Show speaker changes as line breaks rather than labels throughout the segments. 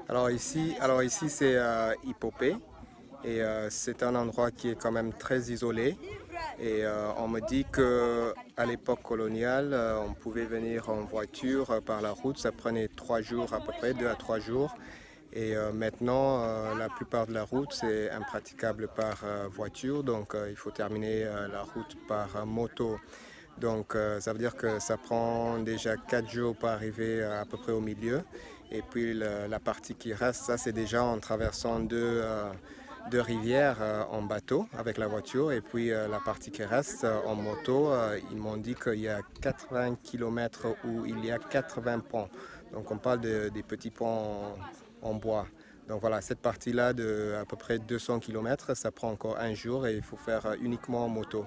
Alors ici c'est Hippopée et c'est un endroit qui est quand même très isolé. Et on me dit que à l'époque coloniale, on pouvait venir en voiture par la route. Ça prenait 3 jours à peu près, 2 à 3 jours. Et maintenant, la plupart de la route, c'est impraticable par voiture. Donc, il faut terminer la route par moto. Donc, ça veut dire que ça prend déjà 4 jours pour arriver à peu près au milieu. Et puis, la partie qui reste, ça, c'est déjà en traversant deux rivières en bateau avec la voiture. Et puis, la partie qui reste en moto, ils m'ont dit qu'il y a 80 km où il y a 80 ponts. Donc, on parle des petits ponts en bois. Donc voilà, cette partie-là de à peu près 200 km, ça prend encore un jour et il faut faire uniquement en moto.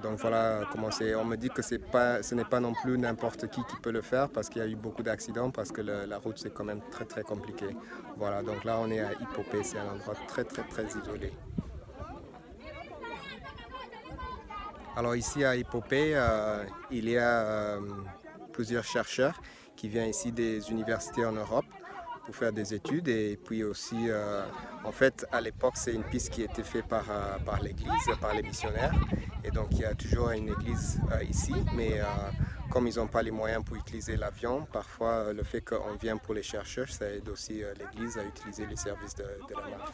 Donc voilà comment c'est. On me dit que ce n'est pas non plus n'importe qui peut le faire parce qu'il y a eu beaucoup d'accidents, parce que la route c'est quand même très très compliqué. Voilà, donc là on est à Hippopée, c'est un endroit très très très isolé. Alors ici à Hippopée, il y a plusieurs chercheurs qui viennent ici des universités en Europe pour faire des études. Et puis aussi, en fait, à l'époque, c'est une piste qui a été faite par l'église, par les missionnaires. Et donc, il y a toujours une église ici, mais comme ils n'ont pas les moyens pour utiliser l'avion, parfois le fait qu'on vient pour les chercheurs, ça aide aussi l'église à utiliser les services de la marche.